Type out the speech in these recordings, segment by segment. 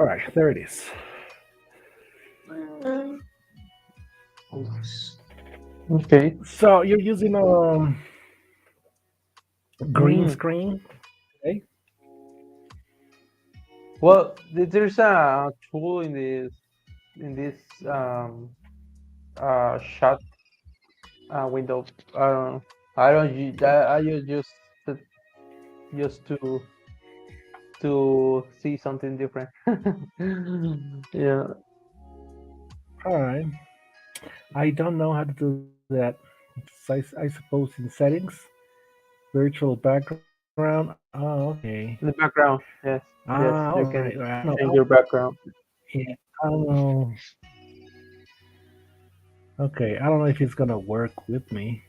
All right, there it is. Okay. So you're using green Mm. screen, okay? Well, there's a tool in this shot window. I don't I don't I use just to see something different. Yeah. All right. I don't know how to do that. So I suppose in settings, virtual background. Oh, okay. In the background, yes, Ah, yes, all you right. can I don't know. change your background. Yeah, I don't know. Okay, I don't know if it's gonna work with me.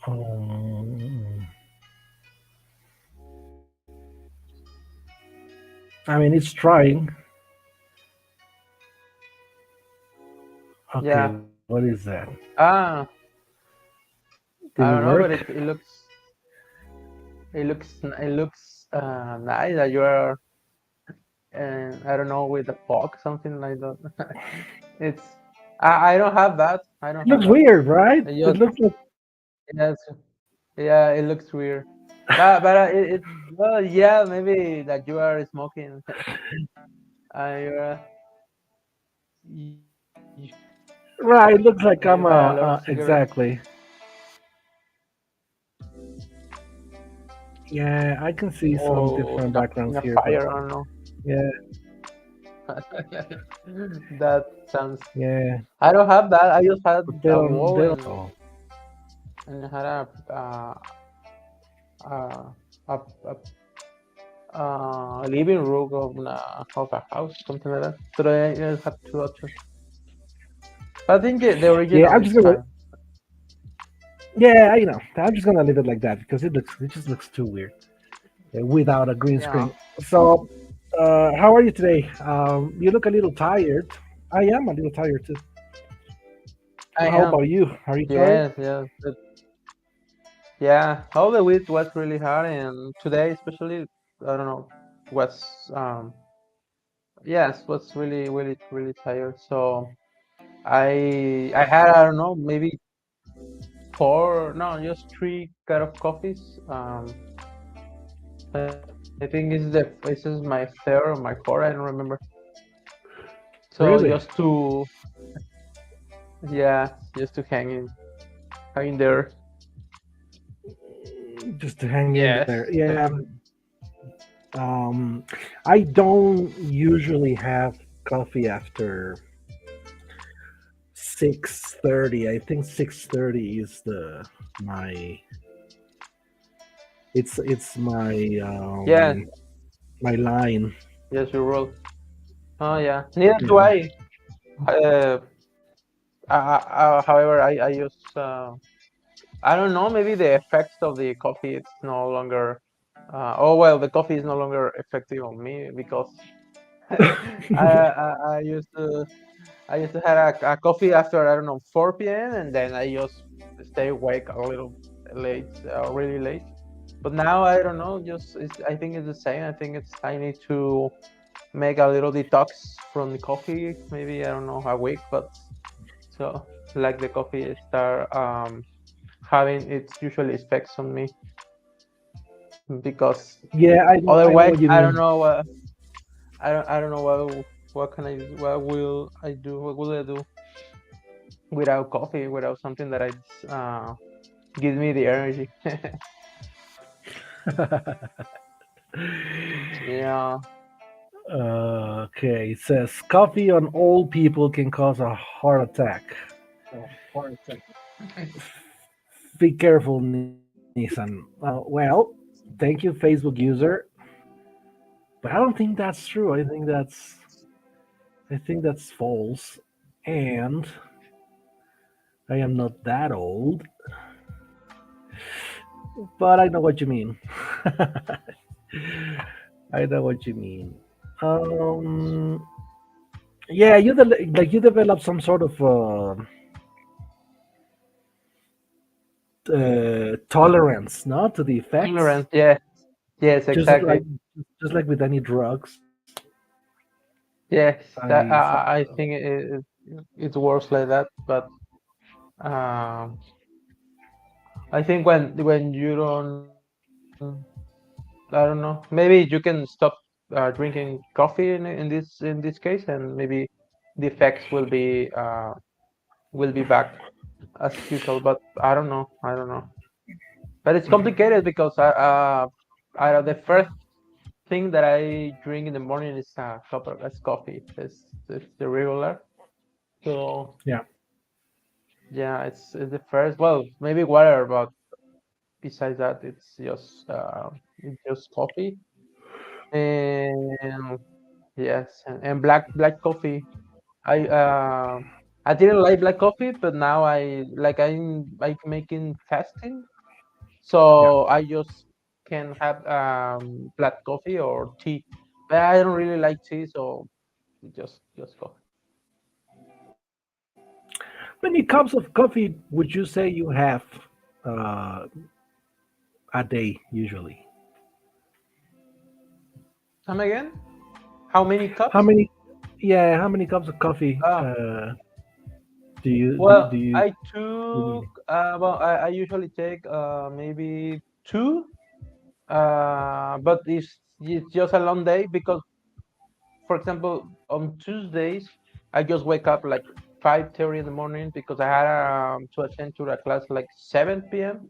Um, I mean, it's trying. Okay, Yeah. what is that? Ah, Did it I don't know, work? but it looks nice that you are, I don't know, with a fog, something like that. It's I don't have that. I It don't have looks that. weird, right? I It just looks like yes, yeah, it looks weird. But it well, yeah, maybe that you are smoking. You're you, right. It looks like you I'm had a lot of cigarettes. exactly. Yeah, I can see some Or different in backgrounds a here, but fire, I don't know. yeah, That sounds. yeah. I don't have that. I just had But they a don't. wall They don't. Oh, and had uh, a, a, a living room of a house, something like that. So I just had two options. But I think the yeah. original I'm is just gonna. fine. Yeah, I'm just gonna leave it like that because it just looks too weird without a green Yeah, screen. So, how are you today? You look a little tired. I am a little tired too. I How am. about you? Are you tired? Yes, yes. Yeah, all the week was really hard, and today especially, I don't know, was yes, was really, really, really tired. So I had, I don't know, maybe four, no, just three kind of coffees. I think this is my third or my fourth. I don't remember. So Really? just to, yeah, just to hang in there. Just to hang in there. Yes. Yeah. Um, I don't usually have coffee after 6:30. I think 6:30 is the my it's Yes. my line. Yes, you roll. Oh yeah. Neither do Yeah. I. Uh, however, I use. I don't know. Maybe the effects of the coffee it's no longer. Oh well, the coffee is no longer effective on me because I used to have a coffee after I don't know 4 p.m. and then I just stay awake a little late, really late. But now I don't know. I think it's the same. I think I need to make a little detox from the coffee. Maybe I don't know a week, but so like the coffee start having its usually effects on me because Yeah, I know otherwise what you I don't mean. know I don't know what can I what will I do what will I do without coffee, without something that I gives me the energy. Yeah. Okay, it says coffee on old people can cause a heart attack. Be careful, Nissan. Well, thank you, Facebook user, but I don't think that's true. I think that's false, and I am not that old, but I know what you mean. I know what you mean. Um, yeah, like you develop some sort of tolerance, no, to the effects. Ignorance, yeah. Yes, Just exactly. like just like with any drugs, Yes, I that find I think it works like that. But um, I think when you don't, I don't know, maybe you can stop drinking coffee in this case, and maybe the effects will be back as usual. But I don't know. I don't know. But it's complicated because the first thing that I drink in the morning is a cup of that's coffee. It's the regular. So yeah. yeah, it's the first. Well, maybe water, but besides that, it's just coffee. And yes, and black coffee. I uh I didn't like black coffee, but now I'm like making fasting, Yeah. so I just can have black coffee or tea. But I don't really like tea, so just coffee. How many cups of coffee would you say you have uh, a day usually? Come again? How many How cups? many? Yeah, how many cups of coffee Uh, do well, you I took really? I usually take maybe two, but it's just a long day because, for example, on Tuesdays I just wake up like 5:30 in the morning because I had to attend to a class like 7 p.m.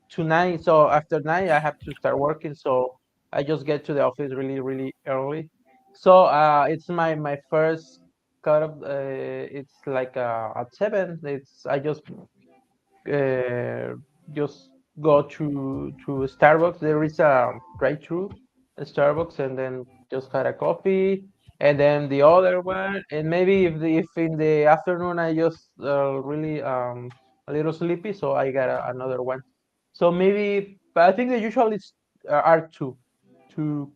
to 9. So after 9 I have to start working. So I just get to the office really early. So it's my first cut up. It's like at 7. It's I uh, just go to Starbucks. There is a drive-through at Starbucks, and then just had a coffee, and then the other one, and maybe if in the afternoon I just really a little sleepy, so I got another one. So maybe, but I think the usual is are two, two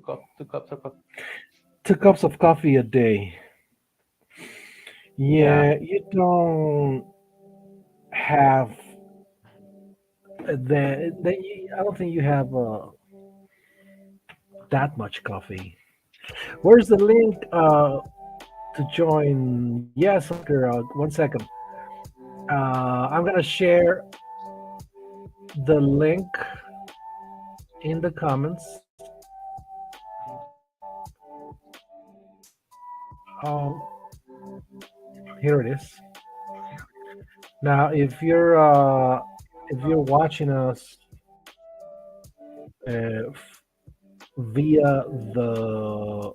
cups of coffee. 2 cups of coffee a day. Yeah. Yeah, you don't have I don't think you have that much coffee. Where's the link to join? Yes, Oscar. 1 second. I'm gonna share the link in the comments. Um, Here it is. Now, if you're watching us via the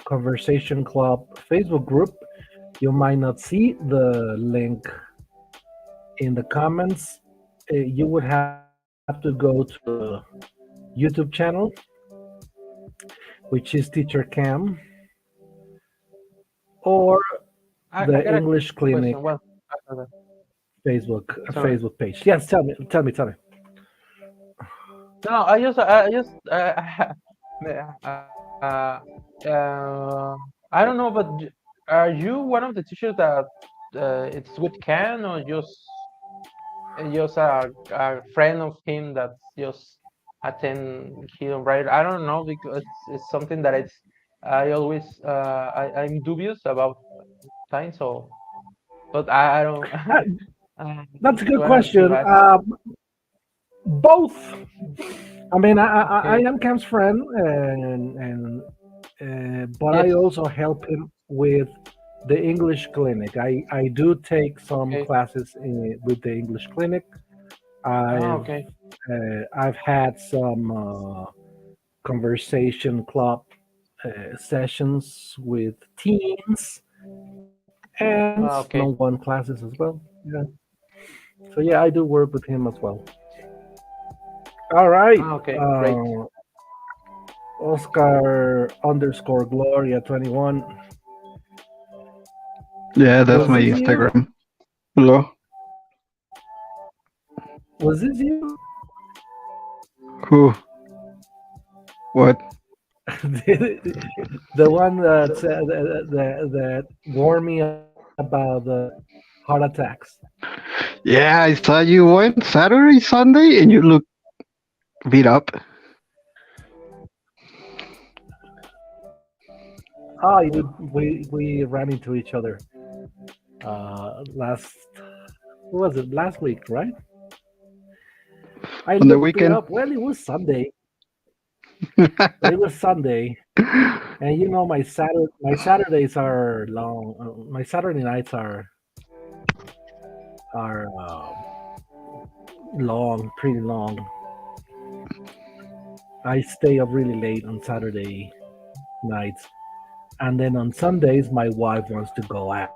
Conversation Club Facebook group, you might not see the link in the comments. You would have to go to the YouTube channel, which is Teacher Cam, or I the got a English Clinic question. Well, after that, sorry. Facebook page. Yes, tell me. No, I just, I don't know, but are you one of the teachers that it's with Ken, or just a friend of him that just attend him, right? I don't know because it's something that I always I'm dubious about time, so but I don't. Uh, that's a good To question. ask. Both. I mean, I Okay, am Cam's friend, and but I yes, also help him with the English clinic. I do take some okay, classes with the English clinic. I've okay, I've had some conversation club sessions with teens and some okay, one-on-one classes as well. Yeah. So yeah, I do work with him as well. All right. okay, great. Oscar underscore Gloria 21. Yeah, that's Was my this you? Instagram. Hello. Was this you? Who? What? The one that warned me about the heart attacks. Yeah, I saw you one Saturday, Sunday, and you look beat up. Oh, we ran into each other last, what was it, last week, right? I On the looked it weekend. up. Well, it was Sunday. It was Sunday, and you know my Saturdays are long. My Saturday nights are long, pretty long. I stay up really late on Saturday nights, and then on Sundays my wife wants to go out.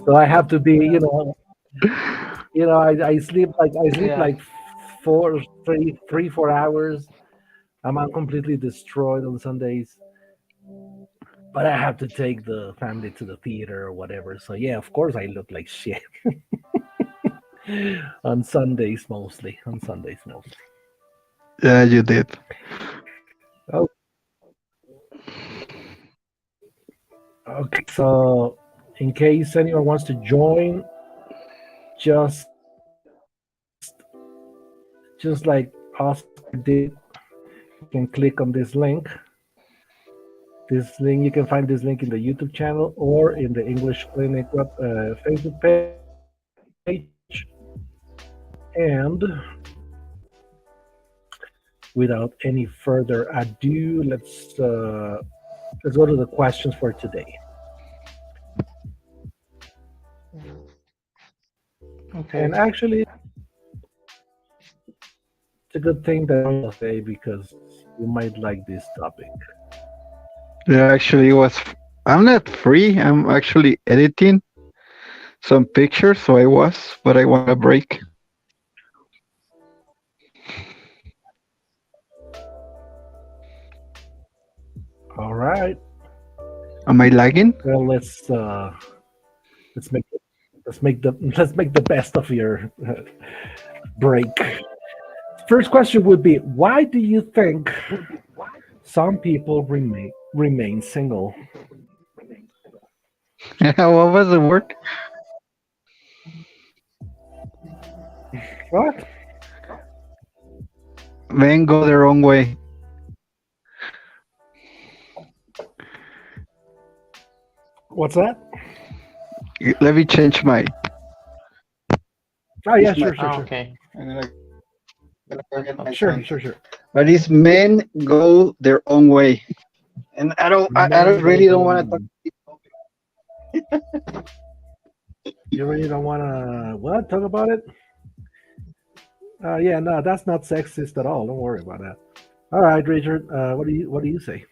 So I have to be, I sleep Yeah. like 4 hours. I'm completely destroyed on Sundays, but I have to take the family to the theater or whatever. So yeah, of course I look like shit on Sundays mostly. On Sundays mostly. Yeah, you did. Oh, okay. So in case anyone wants to join, just just like Oscar did, you can click on this link. This link, you can find this link in the YouTube channel or in the English Clinic Facebook page. And without any further ado, let's go to the questions for today. Okay. And actually, it's a good thing that I say because you might like this topic. Yeah, actually, it was. I'm not free. I'm actually editing some pictures, so I was, but I want a break. All right. Am I lagging? Well, let's make let's make the best of your break. First question would be, why do you think some people remain single? What was the word? What? Men go their own way. What's that? Let me change my. Oh yeah, It's my- sure. Okay. I'm gonna get my Sure, phone. sure. But it's men go their own way, and I Men don't go really their don't want to talk. own. You really don't want to what talk about it? Yeah, no, that's not sexist at all. Don't worry about that. All right, Richard. What do you say?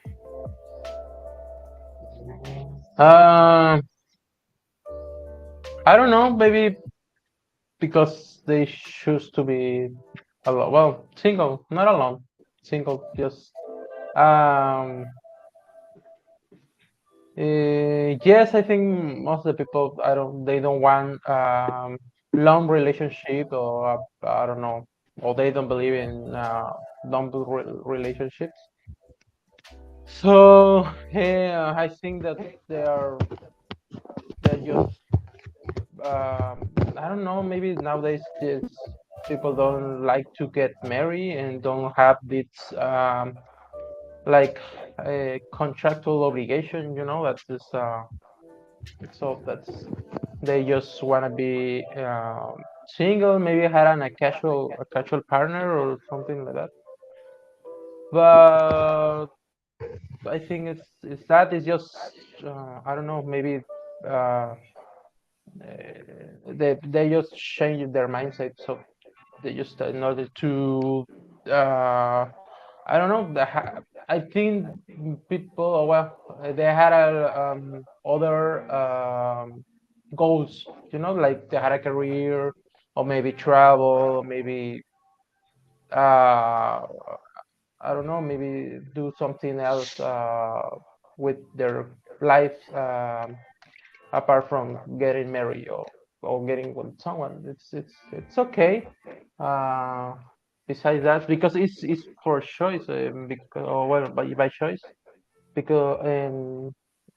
Um, I don't know. Maybe because they choose to be alone. Well, single, not alone. Single, just um. Yes, I think most of the people they don't want long relationship or I don't know, or they don't believe in relationships. So yeah, I think that they're just I don't know, maybe nowadays people don't like to get married and don't have this like a contractual obligation, that's just so that's they just want to be single, maybe had a casual partner or something like that. But I think it's that is just I don't know, maybe uh, they just change their mindset, so they just in order to I don't know. I think people, well, they had other goals, like they had a career, or maybe travel, or maybe uh, I don't know, maybe do something else with their life apart from getting married or getting with someone. It's okay. Uh, Besides that, because it's for choice, because or well by choice, because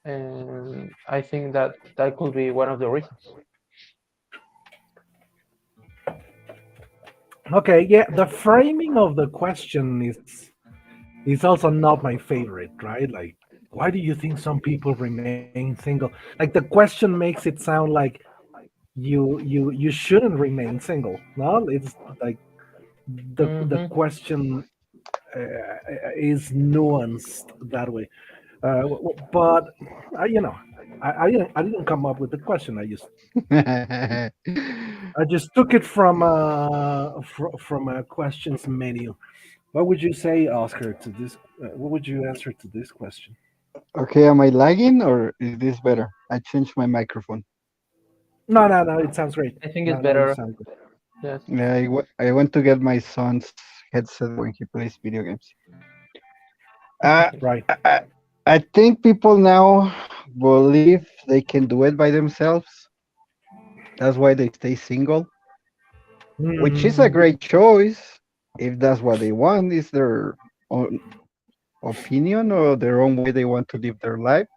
and I think that could be one of the reasons. Okay, yeah. The framing of the question is It's also not my favorite, right? Like, why do you think some people remain single? Like the question makes it sound like you shouldn't remain single. No, it's like the Hmm. question is nuanced that way. But I didn't come up with the question. I just took it from a questions menu. What would you say, Oscar, to this? What would you answer to this question? Okay, am I lagging or is this better? I changed my microphone. No, no, no. It sounds great. I think it's No, you better. sound good. Yes. Yeah, I went to get my son's headset when he plays video games. Uh, Right. I, I I think people now believe they can do it by themselves. That's why they stay single, which is a Hmm. great choice if that's what they want. Is their own opinion or their own way they want to live their life.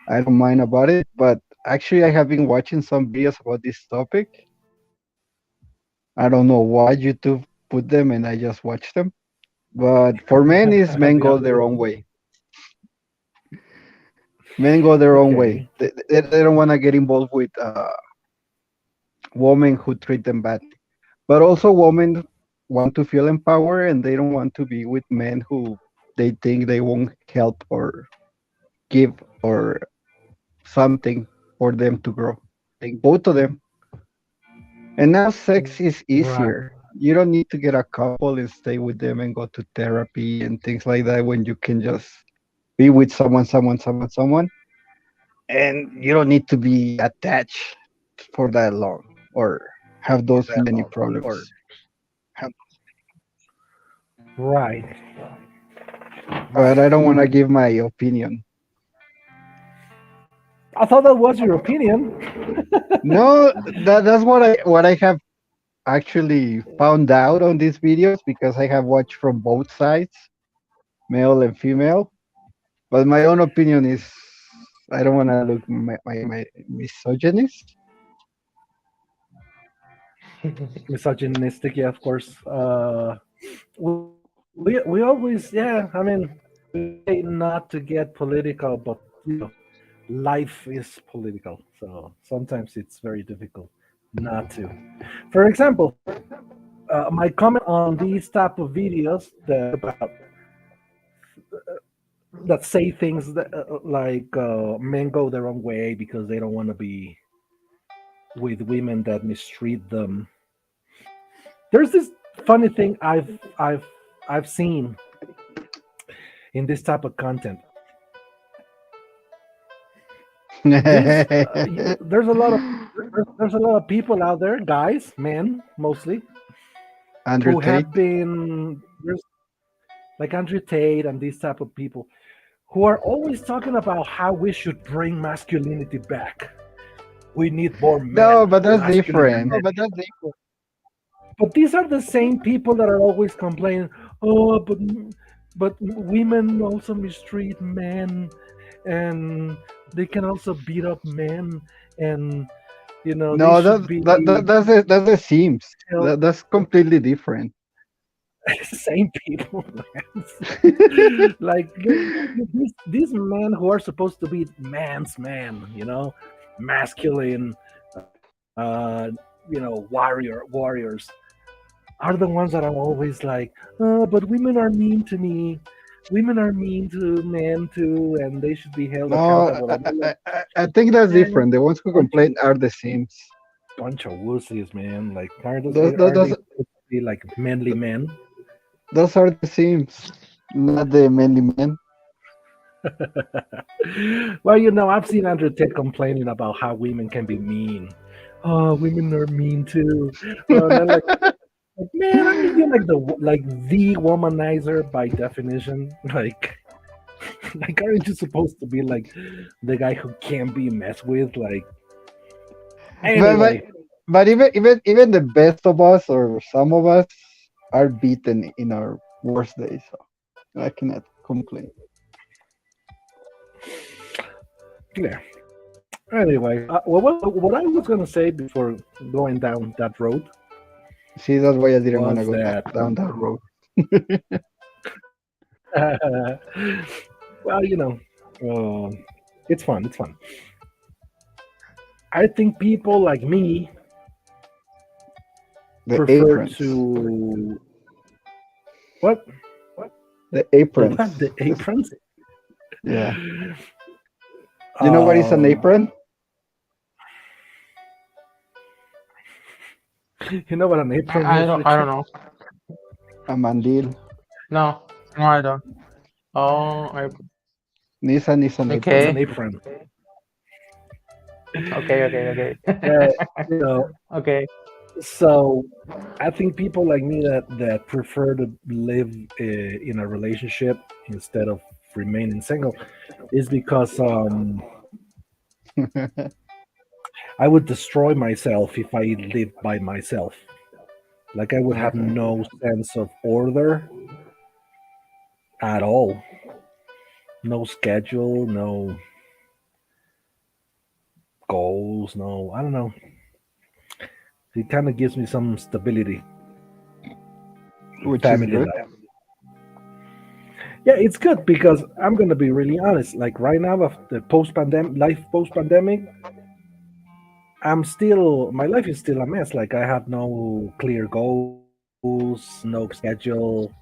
I don't mind about it, but actually, I have been watching some videos about this topic. I don't know why YouTube put them, and I just watch them. But for men, is men Yeah. go their own way. Men go their own Okay. way. They don't want to get involved with women who treat them badly. But also, women want to feel empowered, and they don't want to be with men who they think they won't help or give or something for them to grow. Like both of them. And now sex is Right. easier. You don't need to get a couple and stay with them and go to therapy and things like that when you can just be with someone, and you don't need to be attached for that long or have those many problems. Right. But I don't want to give my opinion. I thought that was your opinion. No, that's what I have actually found out on these videos because I have watched from both sides, male and female. But my own opinion is I don't want to look my misogynist. Misogynistic, yeah, of course. We always, yeah. I mean, we say not to get political, but life is political, so sometimes it's very difficult not to. For example, my comment on these type of videos about that say things that like men go their own way because they don't want to be with women that mistreat them. There's this funny thing I've seen in this type of content. This there's a lot of people out there, guys, men mostly, Andrew who Tate. have been there's like Andrew Tate and these type of people who are always talking about how we should bring masculinity back. We need more No, men, but that's masculine different. men. But these are the same people that are always complaining, oh, but women also mistreat men, and they can also beat up men, and they No, should be that's the Sims. held. That's completely different. Same people. Like these men who are supposed to be man's man, masculine, warriors are the ones that are always like, but women are mean to me. Women are mean to men too, and they should be held No, accountable. And I'm like, I think that's man, different. The ones who bunch of complain are the Sims. bunch of wussies, man. Like, Those, those, are they those, supposed to be like manly men? those are the Sims, not the manly men. Well, I've seen Andrew Tate complaining about how women can be mean. Oh, women are mean too. And then man, aren't you like the womanizer by definition? Like aren't you supposed to be like the guy who can't be messed with? Like But, but, anyway, but even the best of us or some of us are beaten in our worst days. So I cannot complain. yeah. Anyway, what I was gonna say before going down that road See, that's why I didn't want to was go that down that road. Well, it's fun. It's fun. I think people like me The prefer aprons. to what? The The what? aprons. The aprons? Yeah. You know what is an Um, apron? you know what an apron I is, don't. I don't Richard? know. A mandil. No, no, I don't. Oh, Nissan is an It's apron. an okay, apron. okay. Yeah, you know. Okay. So I think people like me that prefer to live in a relationship instead of remaining single is because I would destroy myself if I lived by myself. Like I would have Okay. no sense of order at all. No schedule, no goals, no, I don't know. It kind of gives me some stability in Which is family good. life. Yeah, it's good because I'm gonna be really honest. Like right now, of the post pandemic, my life is still a mess. Like I have no clear goals, no schedule.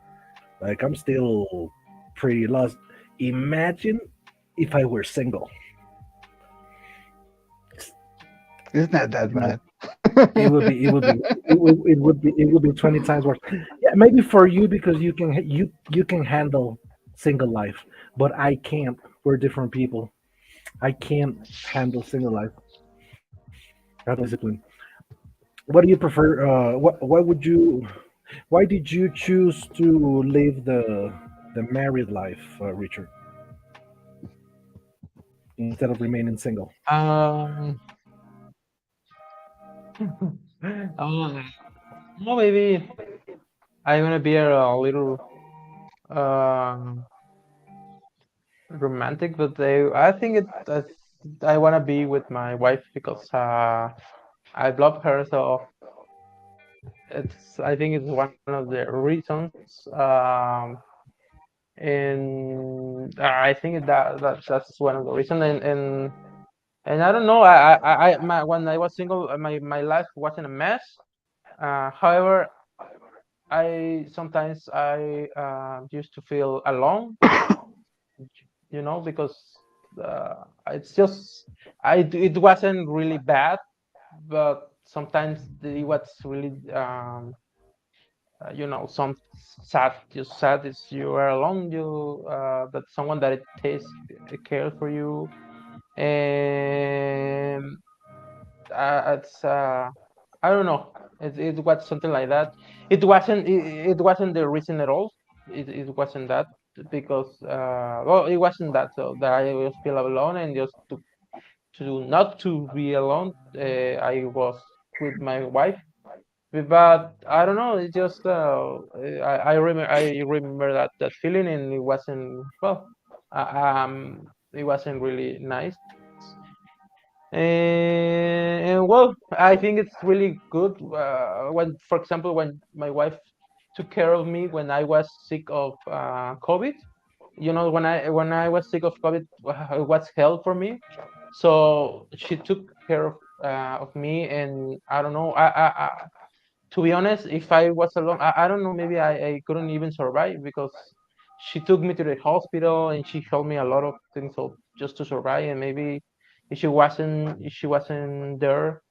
Like I'm still pretty lost. Imagine if I were single. It's not that You know, bad. it would be 20 times worse. Yeah, maybe for you because you can handle single life, but I can't. We're different people. I can't handle single life. I have no discipline. What do you prefer? Why would you? Why did you choose to live the married life, Richard, instead of remaining single? Um. oh, well, maybe I'm gonna be a little um romantic, but I think I wanna be with my wife because I love her. So I think it's one of the reasons. And I think that's one of the reasons. And I don't know. When I was single, my life wasn't a mess. However, I sometimes I used to feel alone, because it's just it wasn't really bad, but sometimes it was really some sad is you are alone, that someone that it takes care for you. And it's I don't know. It was something like that. It wasn't the reason at all. It wasn't that, because well, it wasn't that, so that I was feel alone, and just to not to be alone. I was with my wife, but I don't know. It's just I remember that feeling, and it wasn't well. It wasn't really nice. And well, I think it's really good when, for example, when my wife took care of me when I was sick of COVID. When I was sick of COVID, it was hell for me. So she took care of me, and I don't know. To be honest, if I was alone, I don't know. Maybe I couldn't even survive, because she took me to the hospital and she helped me a lot of things, so just to survive. And maybe if she wasn't there,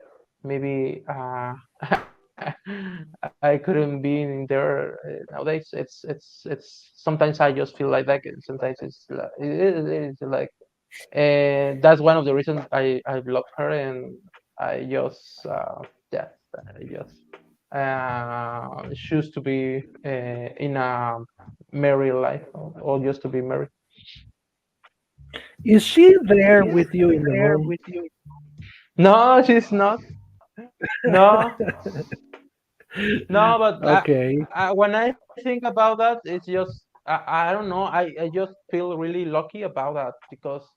maybe I couldn't be in there nowadays. It's sometimes I just feel like that, and sometimes it is like, and that's one of the reasons I love her. And I just yeah, I just choose to be in a married life, or just to be married. Is she there with you in the home? No, she's not. No, no, but Okay. when I think about that, it's just I don't know. I just feel really lucky about that, because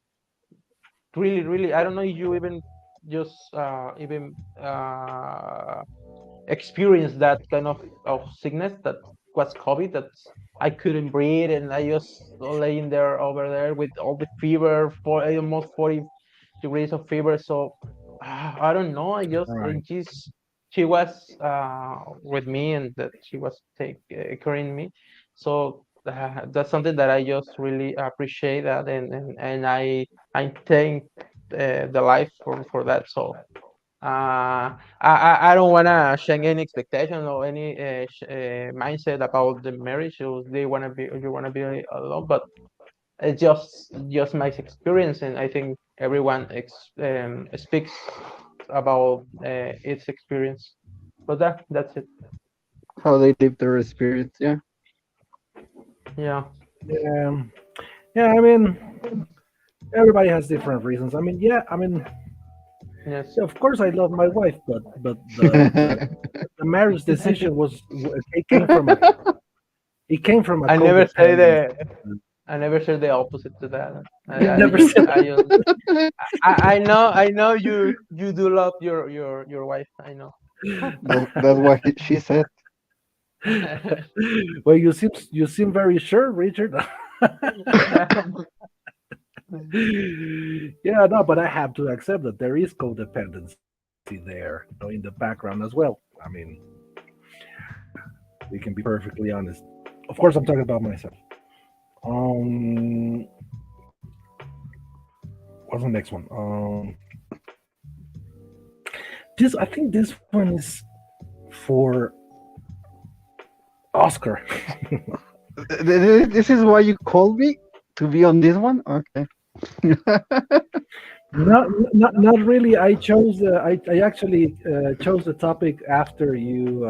really, really, I don't know if you even just even experience that kind of sickness that was COVID. I couldn't breathe, and I just laying there over there with all the fever, for almost 40 degrees of fever. So I don't know. I just Right. she was with me, and that she was carrying me. So that's something that I just really appreciate that, and I thank the life for that. So I don't wanna change any expectation or any mindset about the marriage. So they wanna be you wanna be alone, but it's just my experience, and I think everyone speaks about its experience. But that's it. How they live their experience. Yeah. Yeah. Yeah. Yeah. I mean, everybody has different reasons. I mean, yeah. I mean, Yes. yeah, of course, I love my wife, but the marriage decision it came from a I never say codependent. I never say the opposite to that. You never said. I just I know you do love your wife. I know. That's what she said. Well, you seem very sure, Richard. Yeah, no, but I have to accept that there is codependency there, in the background as well. I mean, we can be perfectly honest. Of course, I'm talking about myself. Um, what's the next one? This I think this one is for Oscar. This is why you called me to be on this one. Okay. Not really. I actually chose the topic after you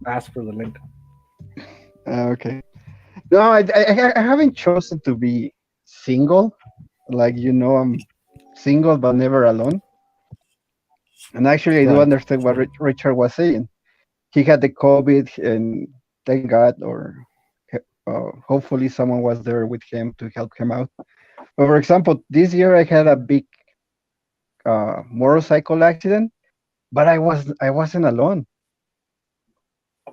asked for the link. Okay. No, I haven't chosen to be single. Like I'm single but never alone. And actually, I do Right. understand what Richard was saying. He had the COVID, and thank God, or hopefully someone was there with him to help him out. But for example, this year I had a big motorcycle accident, but I wasn't alone.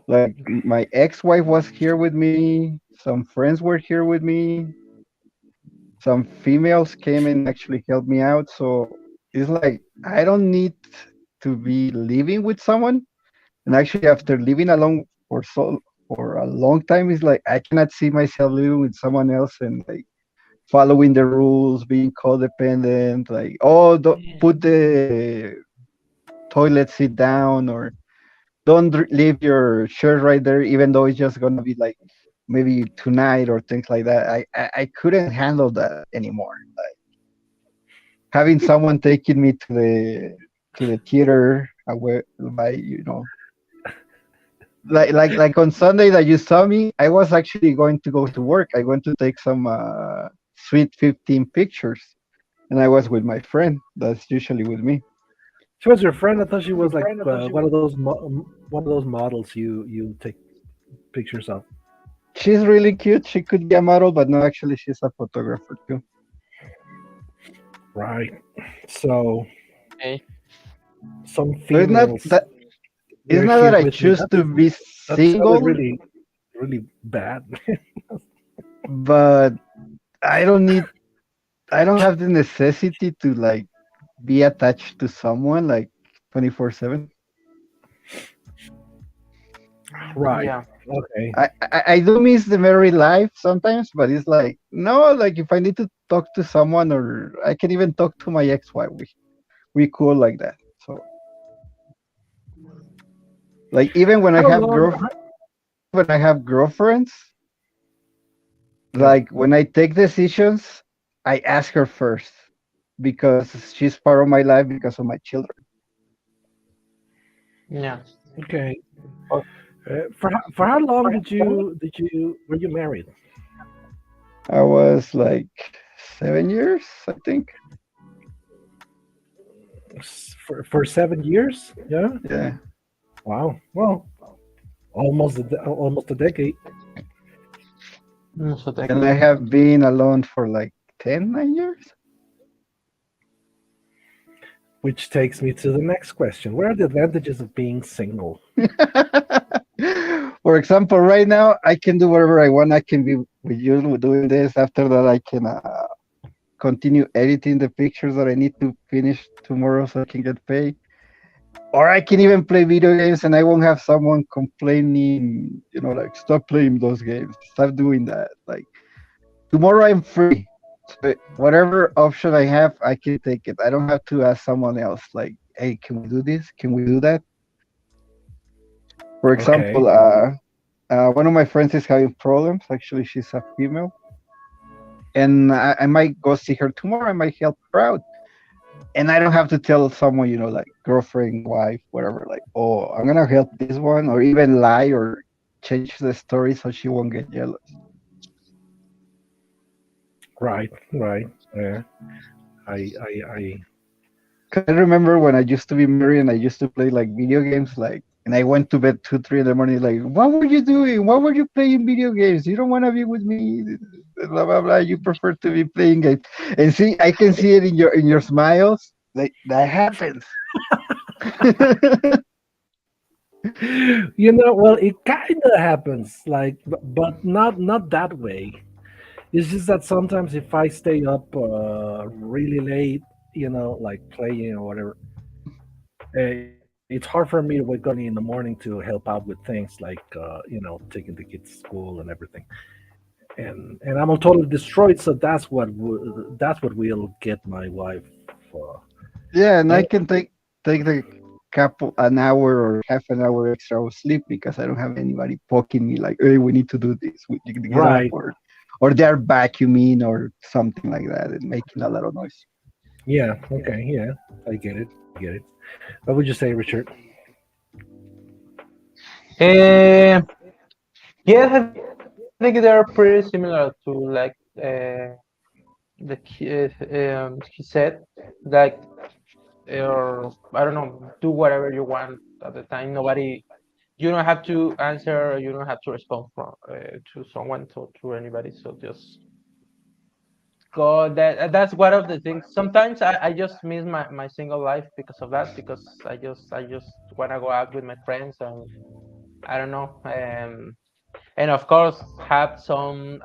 Like my ex-wife was here with me, some friends were here with me, some females came and actually helped me out. So it's like I don't need to be living with someone. And actually, after living alone for a long time, it's like I cannot see myself living with someone else and like following the rules, being codependent, like don't put the toilet seat down, or don't leave your shirt right there, even though it's just gonna be like maybe tonight or things like that. I couldn't handle that anymore. Like having someone taking me to the theater away by like on Sunday that you saw me, I was actually going to go to work. I went to take some sweet 15 pictures, and I was with my friend. That's usually with me. She was your friend. I thought she was like one of those models you take pictures of. She's really cute. She could be a model, but no, actually, she's a photographer too. Right. So Okay. some So it's not females that it's were not here that I with me. choose to be That sounded single, really bad. but I don't need. I don't have the necessity to like be attached to someone like 24/7. Right. Yeah. Okay. I do miss the married life sometimes, but it's like no, like if I need to talk to someone, or I can even talk to my ex-wife. We cool like that. So like even when I How have long? girlfriends, Yeah. like when I take decisions, I ask her first because she's part of my life because of my children. Yeah. Okay. Oh, For how long did you were you married? I was like 7 years, I think. For 7 years? Yeah. Yeah. Wow. Well, almost a decade, so thank And you. I have been alone for like 9 years. which takes me to the next question. What are the advantages of being single? For example, right now I can do whatever I want. I can be with you doing this. After that, I can continue editing the pictures that I need to finish tomorrow so I can get paid. Or I can even play video games and I won't have someone complaining, like stop playing those games, stop doing that. Like tomorrow I'm free. So whatever option I have, I can take it. I don't have to ask someone else like, hey, can we do this? Can we do that? For Okay. example, one of my friends is having problems. Actually, she's a female. And I might go see her tomorrow. I might help her out. And I don't have to tell someone, like girlfriend, wife, whatever, like, oh, I'm gonna help this one, or even lie or change the story so she won't get jealous. Right. Right. Yeah. I. 'Cause I remember when I used to be married and I used to play like video games, like, and I went to bed 2, 3 in the morning, like, what were you doing? What were you playing video games? You don't want to be with me, blah blah blah. You prefer to be playing games, and see, I can see it in your smiles. Like that happens. Well, it kind of happens, like, but not that way. It's just that sometimes if I stay up really late, like playing or whatever, it's hard for me to wake up in the morning to help out with things like, taking the kids to school and everything. And I'm totally destroyed. So that's what will get my wife. Uh, Yeah, and I eh, can take the couple an hour or half an hour extra of sleep because I don't have anybody poking me like, hey, we need to do this. We need to get up, right. or they're vacuuming or something like that and making a lot of noise. Yeah. Okay. Yeah. I get it. I get it. What would you say, Richard? Uh, yeah, I think they're pretty similar to like he said, like, I don't know, do whatever you want at the time. Nobody, you don't have to answer, you don't have to respond to someone, to anybody. So just go. That's one of the things. Sometimes I just miss my single life because of that, because I just want to go out with my friends, and I don't know, and of course have some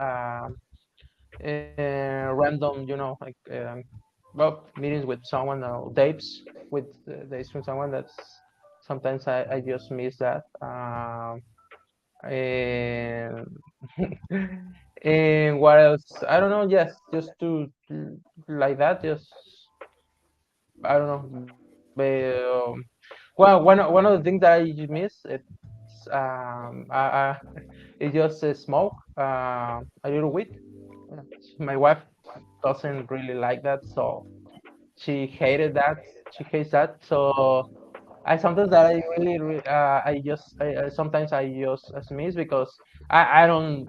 random, like, well, meetings with someone, or dates with someone. That's sometimes I just miss that. And and what else? I don't know. Yes, just to like that. Just, I don't know. Well, one of the things that I miss, it's it's just smoke, a little weed. My wife doesn't really like that, so she hated that. She hates that. So I sometimes that I really, I sometimes I just miss, because I don't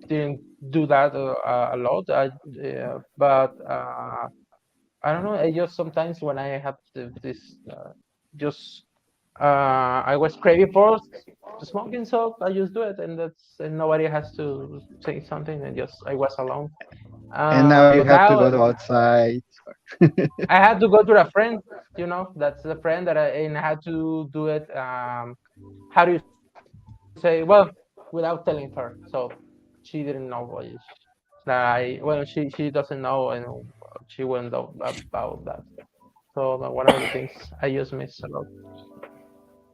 didn't do that a lot. But I don't know. I just sometimes when I have this, just I was craving for smoking, so I just do it, and nobody has to say something, and just I was alone. And now you But have to now go to outside. I had to go to a friend. That's a friend and I had to do it. How do you say? Well, without telling her, so she didn't know what well, she doesn't know, and she wouldn't know about that. So one of the things I just miss about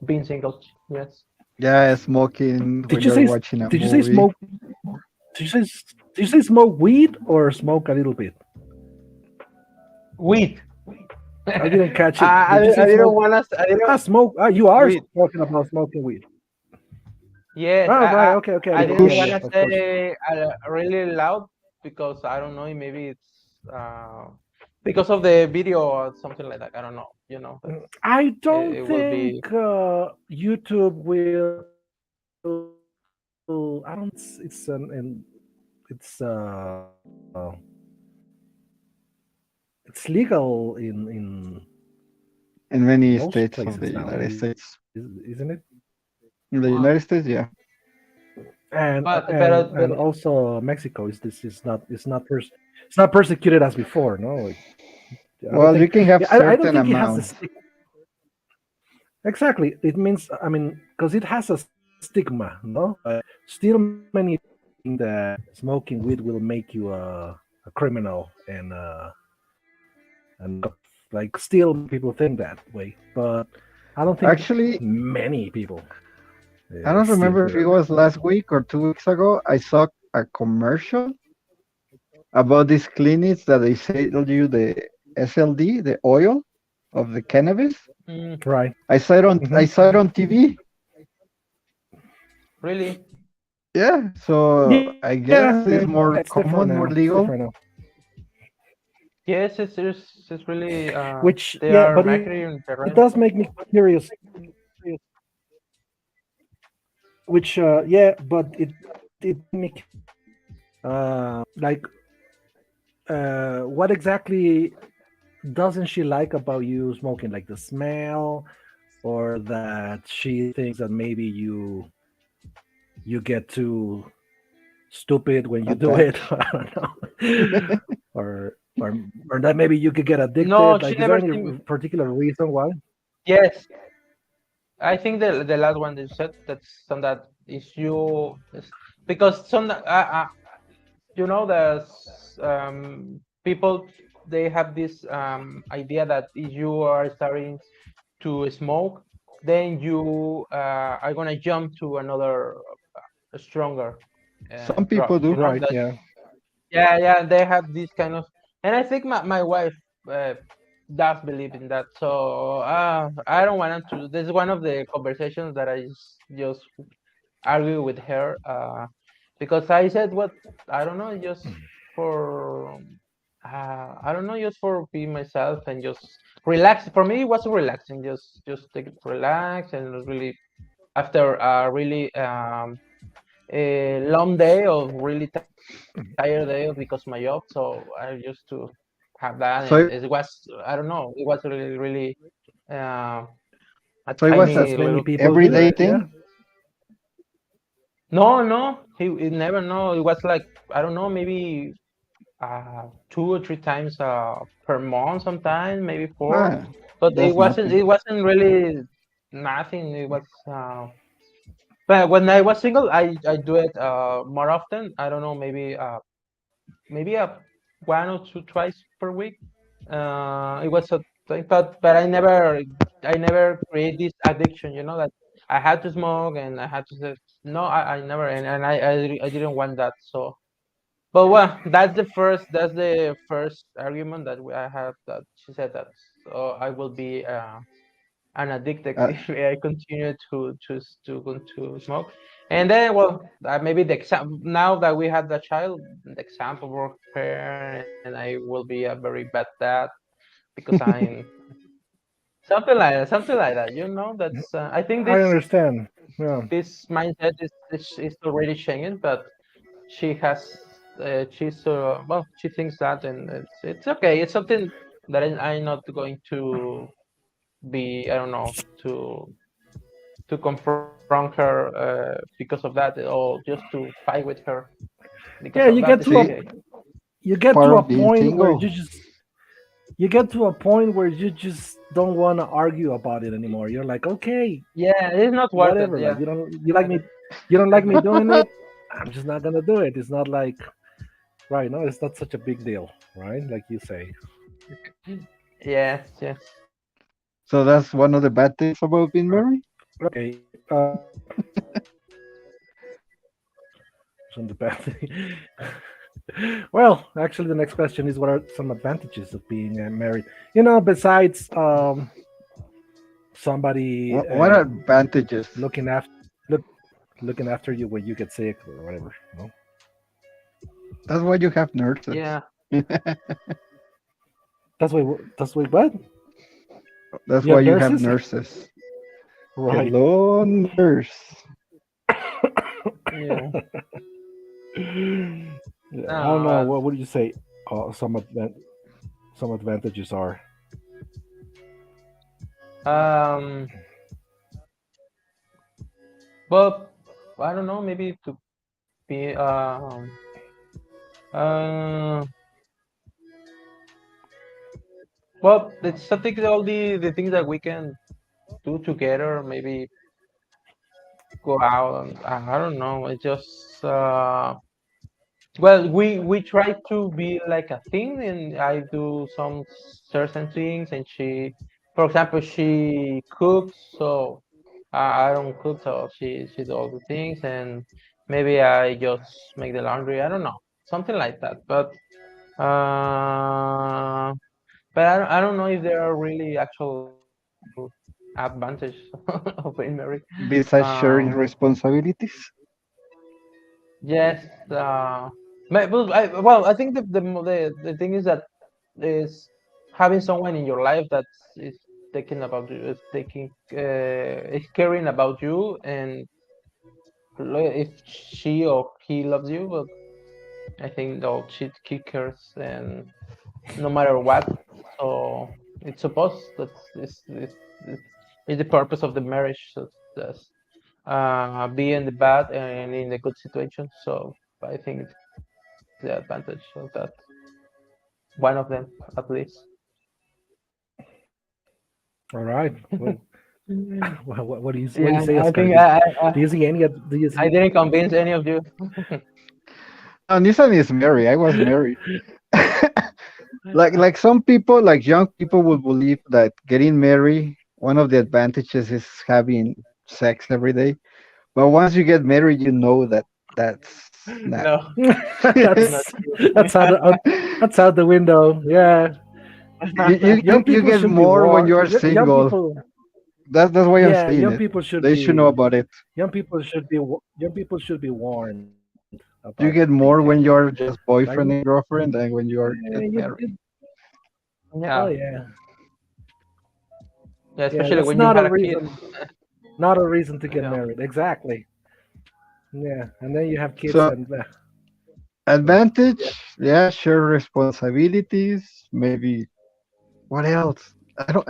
being single. Yes. Yeah, smoking Did when you you're say? watching a Did you say movie. smoke? Did you say? Did you say smoke weed or smoke a little bit? Weed. I didn't catch it. I, Did you say I didn't smoke? want us. I didn't Smoke. You are weed. talking about smoking weed. Yes, Oh, right. Okay. Okay. I The Okay. Yeah. didn't Yeah. want kush. to Of course. say really loud, because I don't know, maybe it's because of the video or something like that. I don't know. I don't It will think be. YouTube will. I don't. It's it's legal In in many most states of the places now, United States. isn't it? In the Wow. United States, yeah. And But also Mexico is this is not it's not persecuted as before. No, like, I don't Well, you think. can have Yeah, I don't certain think it has the amounts. stick. Exactly. It means, I mean, because it has a stigma, no? Still, many people think that smoking weed will make you a criminal, and like still many people think that way. But I don't think Actually, many people I don't still remember do if it that. was last week or 2 weeks ago. I saw a commercial about these clinics that they sell you the SLD, the oil of the cannabis. Mm, Right. I Hmm. saw it on TV. really? Yeah, so I Yeah, guess yeah. it's more It's different common, now. more It's different legal. now. Yes, it's really Which, they yeah, are but marketing the it right. does make me curious. Which, yeah, but it made me curious. Like, what exactly doesn't she like about you smoking? Like the smell, or that she thinks that maybe you get too stupid when you do it? Attached. I don't know. Or that maybe you could get No, addicted. she Like, is there never any seen. particular reason why? Yes, I think the last one that you said that's some that is you is, because some you know there's people they have this idea that if you are starting to smoke, then you are gonna jump to another stronger Some drug. people You do. know Right, that. yeah. Yeah, yeah, they have this kind of, and I think my wife uh, does believe in that. So I don't want to. This is one of the conversations that I just argue with her because I said what I don't know, just for I don't know, just for being myself and just relax. For me, it was relaxing. Just take it relax and really after a really a long day of really tired day because my job. So I used to have that, and So, it was I don't know, it was really uh, a so it was a tiny As many little people do everyday that, yeah. thing. no, he never know. It was like I don't know, maybe 2 or 3 times per month, sometimes maybe four. Ah, But it that's wasn't nothing. it wasn't really nothing. It was. But when I was single, I do it more often. I don't know, maybe a 1 or 2 twice per week. It was a thing, but I never create this addiction. You know that I had to smoke and I had to say no. I never and I didn't want that. So, but well, that's the first argument that I have that she said that so I will be an addicted Uh, if I continue to smoke. And then, well, maybe the example now that we have the child, the example work parent, and I will be a very bad dad because I'm something like that. You know, that's I think I this understand. Yeah. this mindset is already changing, but she has she's well, she thinks that, and it's okay. It's something that I'm not going to be. I don't know to confront her because of that, or just to fight with her because Yeah, of that. It's see, okay. you get part to a of being point where single. you just don't want to argue about it anymore. You're like, okay, Yeah, it's not worth it. whatever. Like, Yeah, you don't like me doing it. I'm just not gonna do it. It's not like, right? No, it's not such a big deal, right? Like you say. yes, yes. So that's one of the bad things about being Uh, married. Okay. Some the bad thing. Well, actually, the next question is, what are some advantages of being married? Besides somebody What advantages? looking after look, looking after you when you get sick or whatever. No, That's why you have nurses. Yeah, that's why. That's why. What? That's You why have you have nurses, nurses. right? Hello, nurse. yeah. Yeah, I don't know. No, What would you say? Some advantages are. um, but I don't know. Maybe to be uh, well, it's something all the things that we can do together, maybe go out. And, I don't know. It just well, we try to be like a thing, and I do some certain things, and she, for example, she cooks, so I don't cook, so she does all the things, and maybe I just make the laundry. I don't know, something like that. Uh, but I don't know if there are really actual advantage of being married. Besides Um, sharing responsibilities. yes, well, I think the thing is that is having someone in your life that is taking about you, is caring about you, and if she or he loves you, but I think though he cares, and no matter what. So it's supposed that is the purpose of the marriage. So that's be in the bad and in the good situation. So I think it's the advantage of that. One of them, at least. All right. Well, what do you Yeah, say, I Oscar? think Do you see any? Do you I see? didn't convince any of you. No, Nissan is married. I was married. Like some people, like young people, would believe that getting married, one of the advantages is having sex every day. But once you get married, you know that that's not. No, it's not that's true. that's out the window. Yeah, young You people get should be more when warned. you are Young single. people, That's why I'm yeah, saying young it. people should They should know be about it. young people should be warned about You the get more when details. you're just Like, boyfriend and girlfriend than when you are yeah, get married. oh Yeah, yeah, yeah, yeah. especially That's when you not had a a kid. reason to get Yeah, married. Exactly. Yeah, and then you have kids, So and advantage, yeah. yeah, share responsibilities. Maybe what else? I don't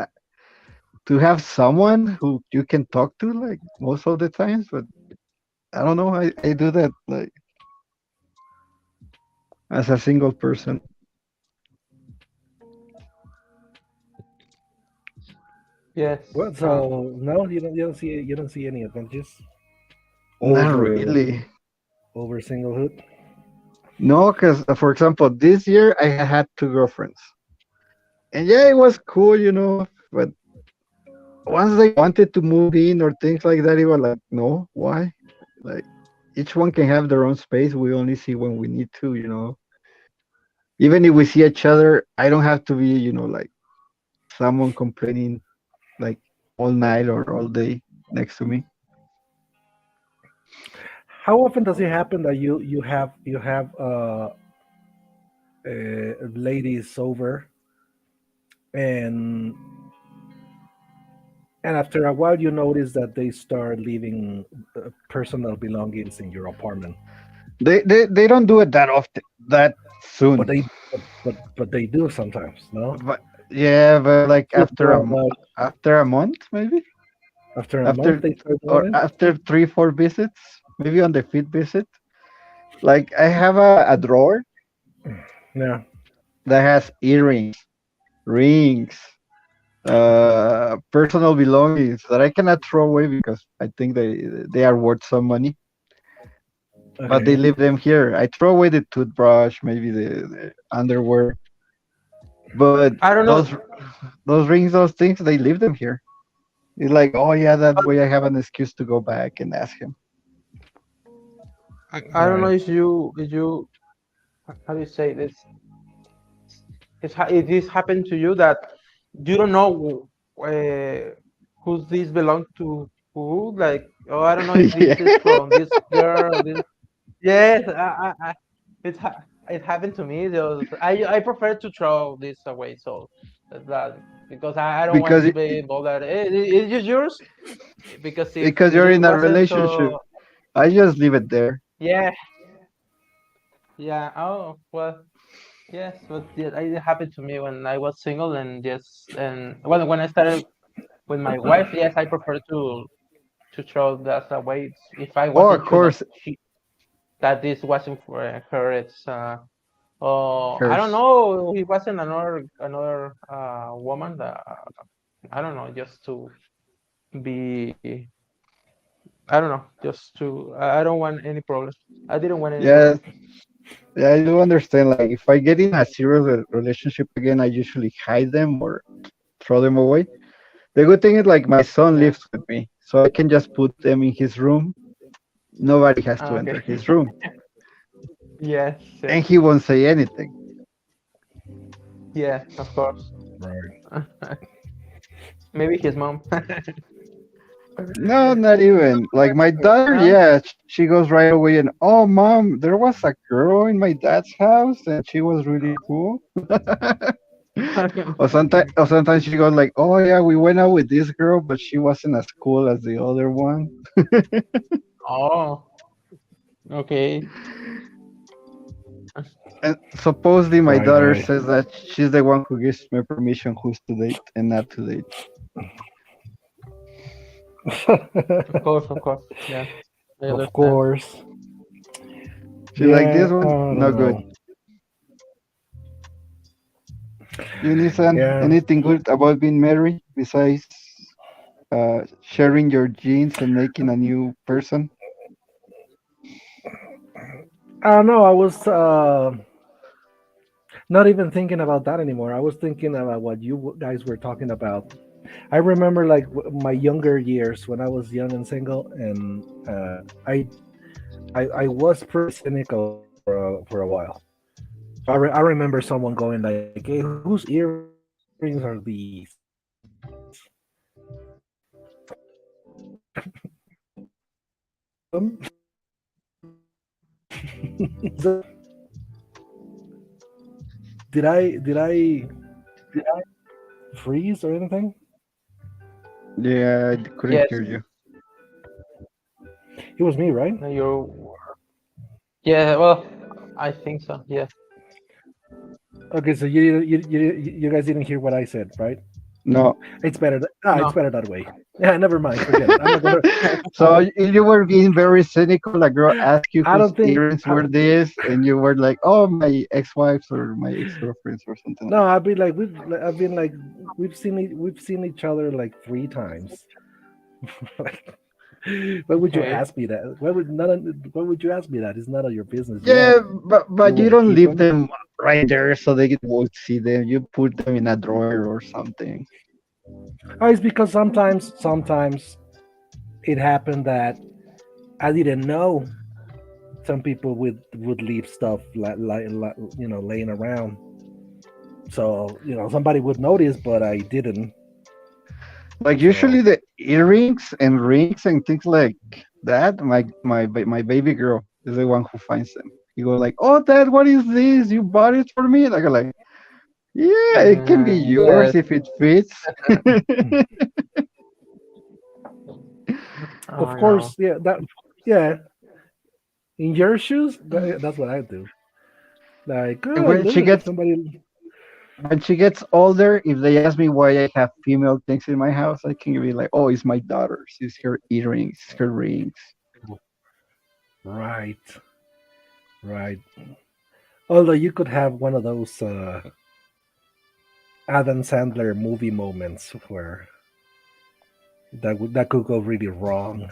to have someone who you can talk to like most of the times, but I don't know. I do that like as a single person. Yes. well, so no, you don't see any advantages Not over really. singlehood. No, because for example, this year I had two girlfriends, and yeah, it was cool, you know. But once they wanted to move in or things like that, it was like, no, why? Like each one can have their own space. We only see when we need to, you know. Even if we see each other, I don't have to be, you know, like someone complaining like all night or all day next to me. How often does it happen that you have ladies over, and after a while you notice that they start leaving personal belongings in your apartment, They don't do it that often, that but soon. they do sometimes, no? But yeah, but like After about after a month maybe, after a month after they start doing or it. after 3 4 visits, maybe on the fifth visit. Like I have a drawer Yeah. that has earrings, rings, personal belongings that I cannot throw away because I think they are worth some money. But they Okay. leave them here. I throw away the toothbrush, maybe the underwear, but I don't know. those rings, those things, they leave them here. It's like, oh yeah, that way I have an excuse to go back and ask him. I All don't know right. if you how do you say this? If this happened to you that you don't know who this belongs to who. Like, oh, I don't know if this is Yeah, from this girl. This, yes, it happened to me. I prefer to throw this away. So that because I don't want because to be bothered. It's just yours because because if you're it in a wasn't relationship. so, I just leave it there. yeah, yeah. Oh well. Yes, but yeah, it happened to me when I was single, and yes, and when I started with my wife, yes, I prefer to throw that away if I Oh, of wasn't sure that course, that this wasn't for her. It's oh, I don't hers. know, it wasn't another woman that I don't know, just to be, I don't know, just to, I don't want any problems. I didn't want any Yeah, problems. yeah, I do understand. Like, if I get in a serious relationship again, I usually hide them or throw them away. The good thing is, like, my son Yeah. lives with me, so I can just put them in his room. Nobody has to enter Okay. his room, Yes, yes. and he won't say anything. Yeah, of course. Right. Maybe his mom. No, not even. Like, my daughter, No? yeah, she goes right away and, oh, mom, there was a girl in my dad's house, and she was really cool. Or sometimes she goes like, oh yeah, we went out with this girl, but she wasn't as cool as the other one. Oh, okay. And supposedly my Right, daughter right. says that she's the one who gives me permission who's to date and not to date. Of course. Yeah, I Of understand. course. She's like, this Yeah, I one, don't not good. know. You Nissan, Yeah. anything good about being married besides sharing your genes and making a new person? I don't know. I was not even thinking about that anymore. I was thinking about what you guys were talking about. I remember like my younger years when I was young and single, and I was pretty cynical for a while. So I remember someone going like, "Hey, whose earrings are these?" Did I freeze or anything? Yeah, I couldn't Yes, hear you. It was me, right? no, you're. Yeah, well, I think so. Yeah. Okay, so you guys didn't hear what I said, right? No. It's better. It's No. better that way. Yeah, never mind. Forget it. I'm not gonna. So you were being very cynical. A girl asked you I whose don't think. earrings were this, and you were like, "Oh, my ex-wives or my ex-girlfriends or something No, like." I've been like we've seen each other like 3 times. Like, why would you Okay. ask me that? Why would you ask me that? It's none of your business. Yeah, Yeah, you but you want to don't keep leave them. them right there so they won't see them. You put them in a drawer or something. Oh, it's because sometimes it happened that I didn't know some people would leave stuff laying around. So somebody would notice, but I didn't. Like, So usually the earrings and rings and things like that. My baby girl is the one who finds them. You go like, "Oh, Dad, what is this? You bought it for me?" And I go like, "Yeah, it can be yours Yes. if it fits." Oh of no. course, yeah. In your shoes, that's what I do. Like, And oh, look, somebody. when she gets older, if they ask me why I have female things in my house, I can be like, "Oh, it's my daughter's. It's her earrings, her rings." Right, right. Although you could have one of those Adam Sandler movie moments where that could go really wrong.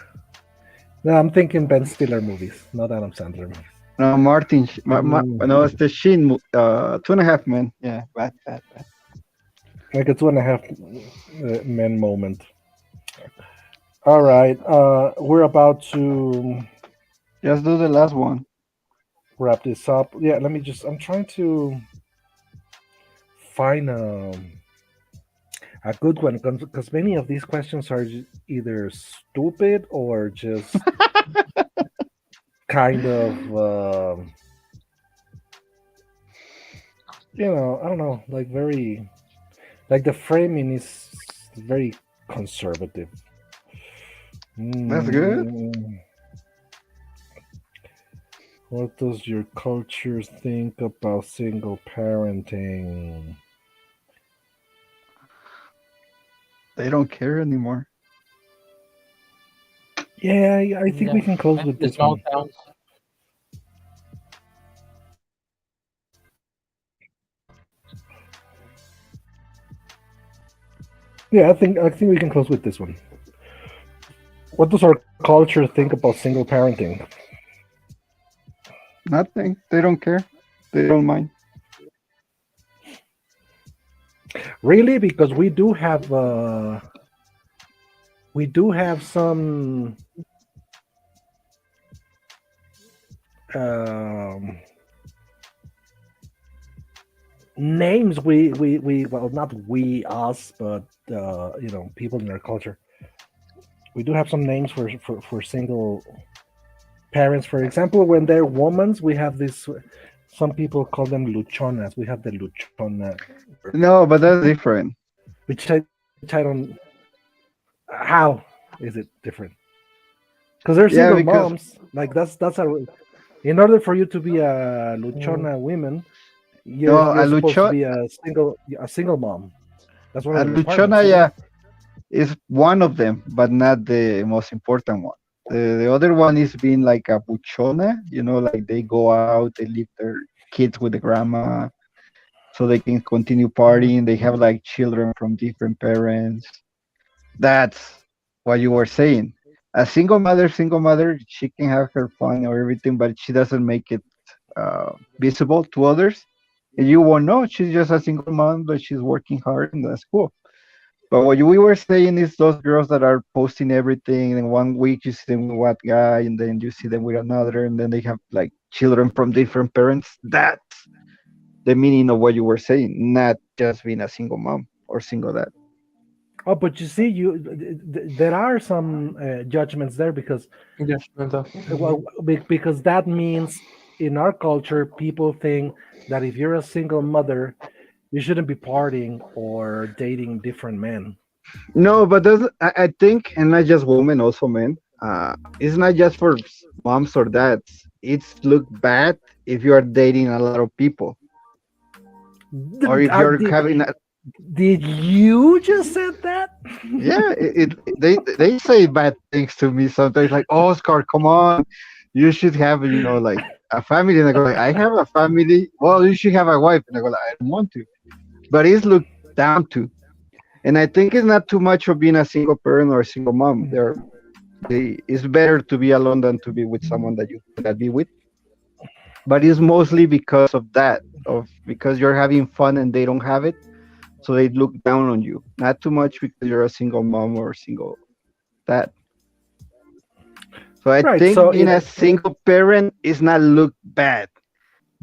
No, I'm thinking Ben Stiller movies, not Adam Sandler movies. No, Martin. No, Mm, it's the Shin. 2.5 Men. Yeah, bad, bad, bad. like a 2.5 men moment. All right, we're about to Just do the last one. wrap this up. Yeah, let me just. I'm trying to find a good one because many of these questions are either stupid or just kind of I don't know, like very like the framing is very conservative. That's good. Mm, what does your culture think about single parenting? They don't care anymore. Yeah, I think Yeah. we can close with The this small one. towns. Yeah, I think we can close with this one. What does our culture think about single parenting? Nothing. They don't care. They don't mind. Really? Because we do have some um, names. We well, not we us, but people in our culture. We do have some names for single parents. For example, when they're women, we have this. Some people call them luchonas. We have the luchona, No, but that's different. which I don't. How is it different? Because they're Yeah, single because moms. Like that's a. In order for you to be a Mm. luchona woman, no, you're supposed to be a single mom. That's one of a the requirements, luchona, isn't yeah, it? is one of them, but not the most important one. The other one is being like a buchona, like they go out, they leave their kids with the grandma so they can continue Mhm. partying. They have like children from different parents. That's what you were saying. A single mother, she can have her fun or everything, but she doesn't make it visible to others. And you won't know she's just a single mom, but she's working hard, and that's cool. But what we were saying is those girls that are posting everything, and one week you see them with one guy, and then you see them with another, and then they have like children from different parents. That's the meaning of what you were saying, not just being a single mom or single dad. Oh, but you see, there are some judgments there because Judgmental. well, because that means in our culture, people think that if you're a single mother, you shouldn't be partying or dating different men. No, but I think, and not just women, also men. It's not just for moms or dads. It's look bad if you are dating a lot of people, or if you're Did, having a, did you just said that? yeah. They say bad things to me sometimes, like Oscar, come on, you should have like a family. And I go like, I have a family. Well, you should have a wife. And I go like, I don't want to, but it's looked down to. And I think it's not too much of being a single parent or a single mom. It's better to be alone than to be with someone that you cannot be with. But it's mostly because of that, of because you're having fun and they don't have it, so they look down on you. Not too much because you're a single mom or a single dad. So I Right. think So being a single parent is not look bad.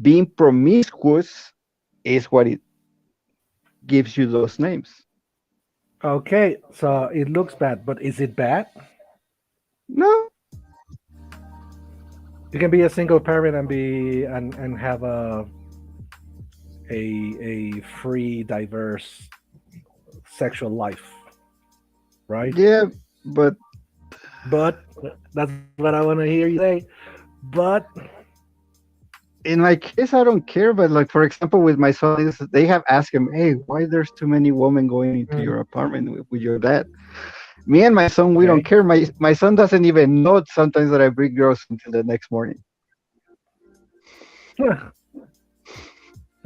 Being promiscuous is what it gives you those names. okay. So it looks bad, but is it bad? No, You can be a single parent and and have a free, diverse sexual life, right? yeah, but But that's what I want to hear you say. But in my case, I don't care. But like for example, with my son, they have asked him, "Hey, why there's too many women going into Mm. your apartment with your dad?" Me and my son, we don't okay, care. My son doesn't even know sometimes that I bring girls until the next morning.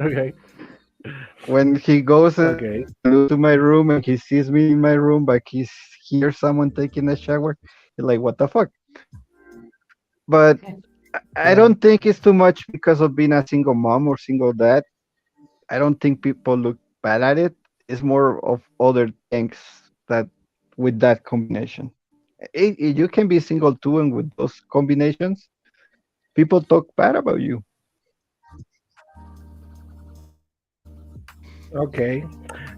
okay, When he goes okay. to my room and he sees me in my room, but he hears someone taking a shower, he's like, "What the fuck?" But I Yeah. don't think it's too much because of being a single mom or single dad. I don't think people look bad at it. It's more of other things that with that combination. You can be single too, and with those combinations, people talk bad about you. Okay.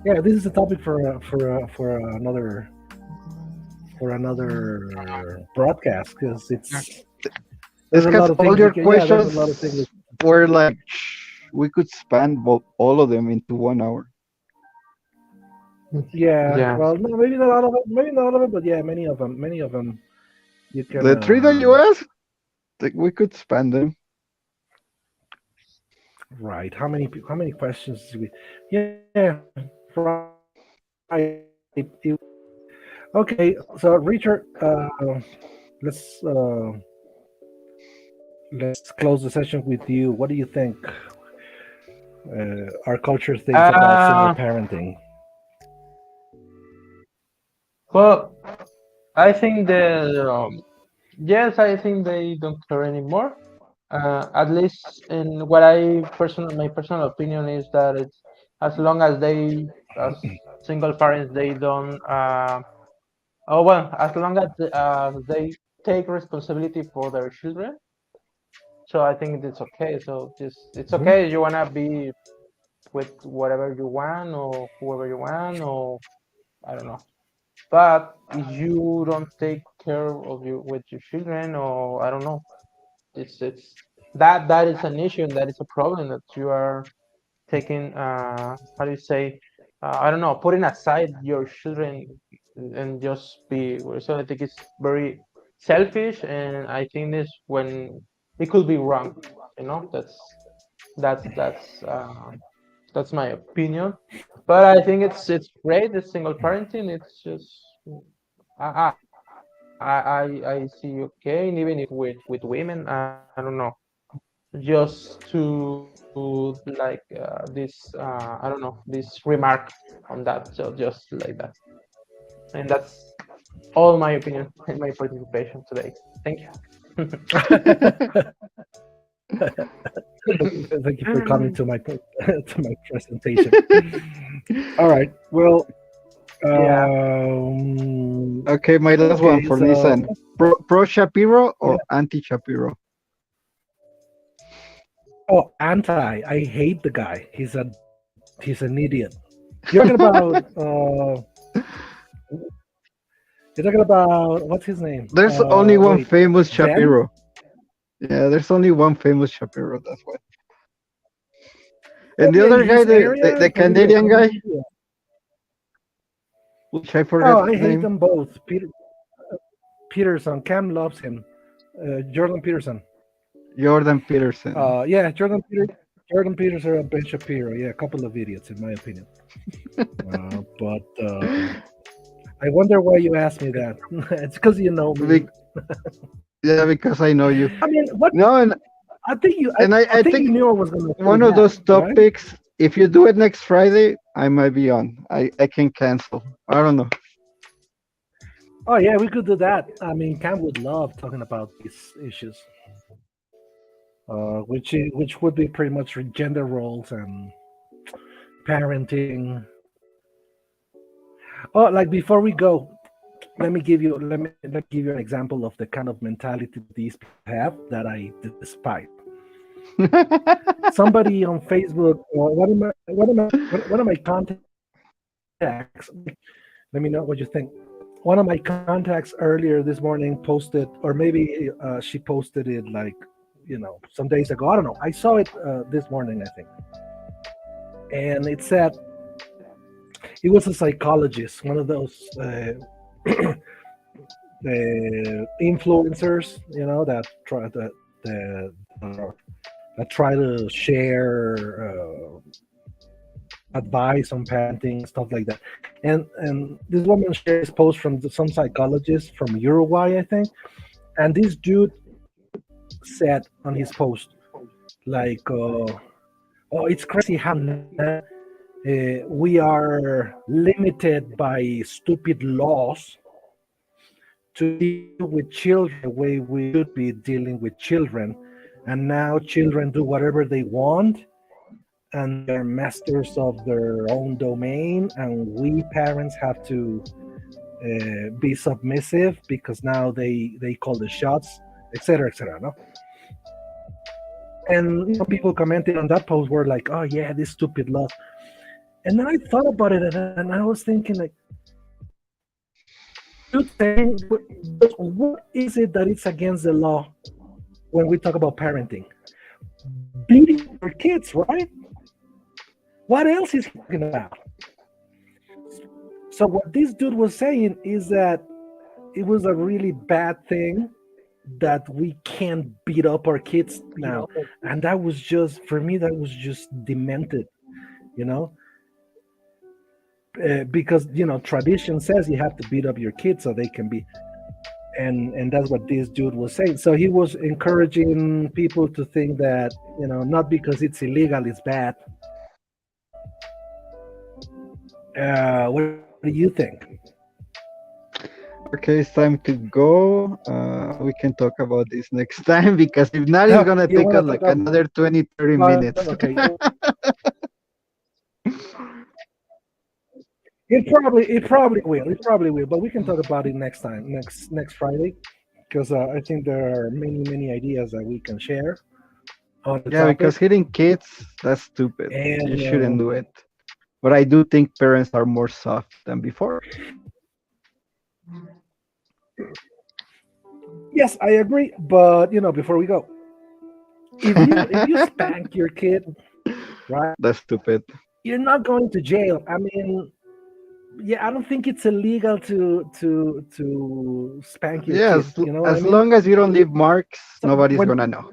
Yeah, this is a topic for another broadcast because it's It's there's a because lot of all things we your can. Yeah, there's a questions lot of things. were like, we could span all of them into 1 hour. Yeah. Yeah. Well, no, maybe not all of it. Maybe not all of it, but yeah, many of them. Many of them. You can. The three that you asked, like, we could span them. Right. How many questions do we? Yeah. Right. Okay. So Richard, let's uh, let's close the session with you. What do you think our culture thinks about single Uh, parenting? well, I think that yes, I think they don't care anymore. At least in what my personal opinion is that it's as long as as single parents, they don't. Oh well, as long as they take responsibility for their children, so I think it's okay. So just it's Mhm. okay. You wanna be with whatever you want or whoever you want, or I don't know. But if you don't take care of your children, or I don't know, it's that is an issue, and that is a problem that you are taking. How do you say? I don't know, putting aside your children and just be. So I think it's very selfish, and I think this when it could be wrong. You know, that's that's uh, that's my opinion. But I think it's great. The single parenting. It's just I I see okay, and even if with women, I don't know, just to like I don't know, this remark on that. So just like that, and that's all my opinion and my participation today. Thank you. Thank you for coming to my to my presentation. All right. Well, Yeah. Okay, my last one okay. for So, Nissan. Pro Shapiro yeah. or anti Shapiro? Oh, anti. I hate the guy. He's an idiot. You're talking about you're talking about what's his name? There's only one Wait, famous Ben? Shapiro. Yeah, there's only one famous Shapiro. That's why. Oh And the yeah, in other guy, his area, the for me, the Canadian guy, comedy. Yeah. which I Oh, forgot I his hate name. them both. Peterson. Cam loves him. Jordan Peterson. Jordan Peterson. Yeah, Jordan Peterson and Ben Shapiro. Yeah, a couple of idiots in my opinion. But I wonder why you asked me that. It's because you know me. Be- yeah, because I know you. I mean, what? No, I think you. and I I think you think knew I was going to say one of that, those right? topics, if you do it next Friday, I might be on. I can cancel. I don't know. Oh yeah, we could do that. I mean, Cam would love talking about these issues, which would be pretty much gender roles and parenting. Oh, like before we go, let me give you an example of the kind of mentality these people have that I despise. Somebody on Facebook, or one of my contacts. Let me know what you think. One of my contacts earlier this morning posted, or maybe she posted it like, some days ago. I don't know. I saw it this morning, I think, and it said it was a psychologist, one of those influencers, that try to share advice on parenting, stuff like that. And this woman shared this post from some psychologist from Uruguay, I think. And this dude said on his post, like, "Oh, it's crazy how we are limited by stupid laws to deal with children the way we should be dealing with children, and now children do whatever they want, and they're masters of their own domain, and we parents have to be submissive because now they call the shots, etc., etc." No, and people commenting on that post were like, "Oh yeah, this stupid law." And then I thought about it, and I was thinking, like, you think, what is it that it's against the law when we talk about parenting? Beating your kids, right? What else is he talking about? So what this dude was saying is that it was a really bad thing that we can't beat up our kids now, and that was just, for me, that was just demented, you know. Because tradition says you have to beat up your kids so they can be, and that's what this dude was saying. So he was encouraging people to think that not because it's illegal it's bad. What do you think? Okay, it's time to go. We can talk about this next time because if not, it's gonna You take want us to talk like another 20, 30 minutes. okay. It probably will, but we can talk about it next time, next Friday, because I think there are many ideas that we can share on the Yeah, because topic. hitting kids, that's stupid. You And shouldn't do it. But I do think parents are more soft than before. yes, I agree. But before we go, if you spank your kid, right, That's stupid. you're not going to jail. I mean, yeah, I don't think it's illegal to spank your Yeah, kid. You know what I as mean? long as you don't It, leave marks, so nobody's when gonna know.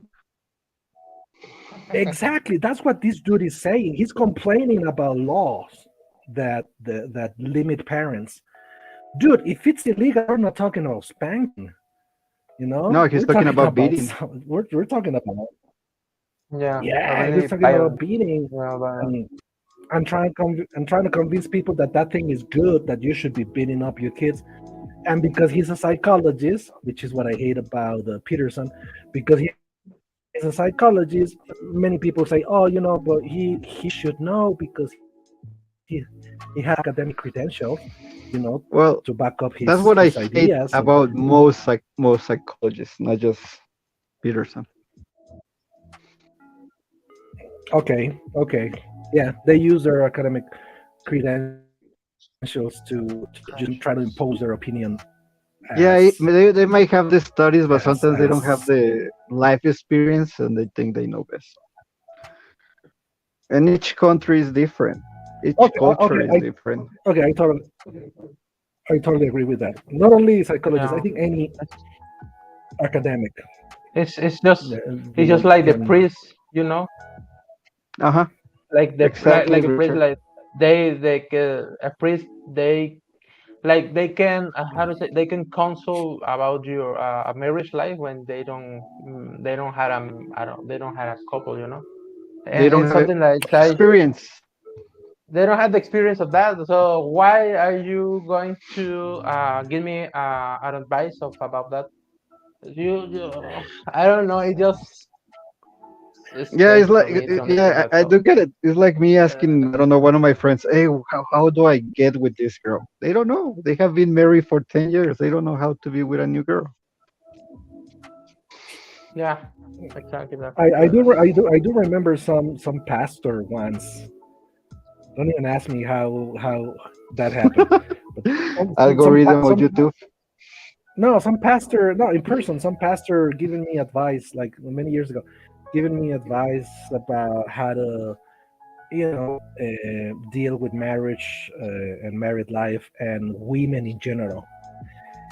exactly that's what this dude is saying. He's complaining about laws that limit parents. Dude, if it's illegal, we're not talking about spanking. No, he's We're talking talking about about beating. we're talking about Yeah, I yeah. We're really talking violent. about beating Yeah, but and trying to convince people that thing is good, that you should be beating up your kids. And because he's a psychologist, which is what I hate about Peterson, because he's a psychologist, many people say, "Oh, but he should know because he has academic credentials, to Well, back up that's his what I hate ideas." And about most psychologists, not just Peterson. okay, yeah, they use their academic credentials to just try to impose their opinion Yeah, as they might have the studies, but sometimes they don't have as the life experience, and they think they know best. And each country is different. Each okay. culture is different. Okay, I totally agree with that. Not only psychologists, I yeah, think any academic, it's uh, just it's just like the can. priest, you know, Uh huh. like Exactly, like a priest, Richard. like a priest, they can how to say, they can console about your marriage life when they don't have they don't have a couple, you know, They and don't it's have something like experience. they don't have the experience of that. So why are you going to give me an advice of about that? You I don't know. It just it's Yeah, it's crazy like for me to understand yeah, that. I So do get it. It's like me uh, asking, I don't know, one of my friends, hey, how do I get with this girl? They don't know. They have been married for 10 years. They don't know how to be with a new girl. yeah, exactly that. I do remember some pastor once. Don't even ask me how that happened. But Algorithm of YouTube. no, some pastor, no, in person, some pastor giving me advice like many years ago, giving me advice about how to deal with marriage and married life and women in general.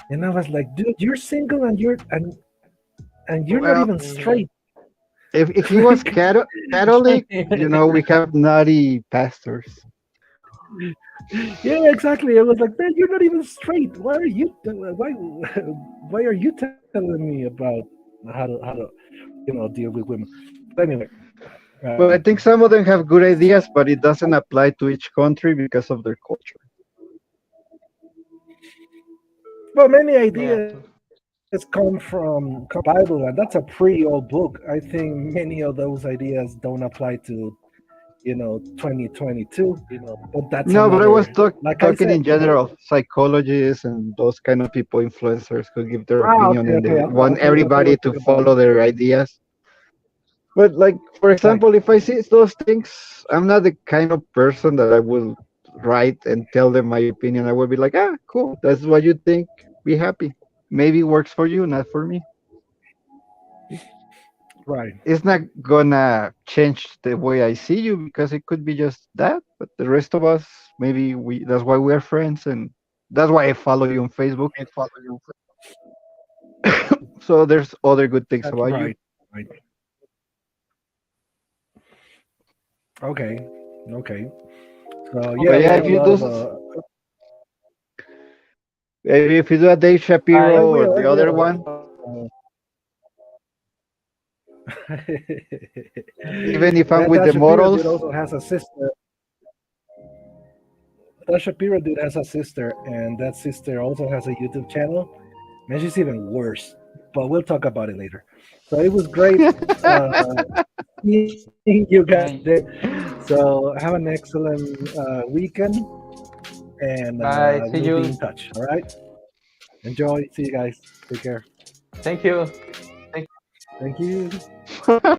And I was like, dude, you're single and you're not Well, even straight. if he was Catholic, we have naughty pastors. Yeah, exactly. I was like, man, you're not even straight. Why are you telling me about how to deal with women? But anyway, Well, I think some of them have good ideas, but it doesn't apply to each country because of their culture. well, many Yeah, ideas come from the Bible, and that's a pretty old book. I think many of those ideas don't apply to 2022. But that's No, but I was another. Like I talking said. in general. Psychologists and those kind of people, influencers, who give their opinion Okay, and okay. they want I thought we everybody were to talking about follow their ideas. But like, for like. example, if I see those things, I'm not the kind of person that I will write and tell them my opinion. I will be like, ah, cool. That's what you think. Be happy. Maybe it works for you, not for me. Right. It's not gonna change the way I see you because it could be just that. But the rest of us, maybe that's why we're friends, and that's why I follow you on Facebook. So there's other good things That's about you. right. Right. Okay. Okay. So But yeah, we yeah, have if a you lot do of Dave I Shapiro or will. I the other will. one, even if I'm with That the Shapiro models, dude also has a sister. that Shapiro dude has a sister, and that sister also has a YouTube channel. Man, she's even worse. But we'll talk about it later. So it was great seeing you guys Bye. there. So have an excellent weekend, and Bye. See we'll be you. in touch. All right. Enjoy. See you guys. Take care. Thank you. Thank you.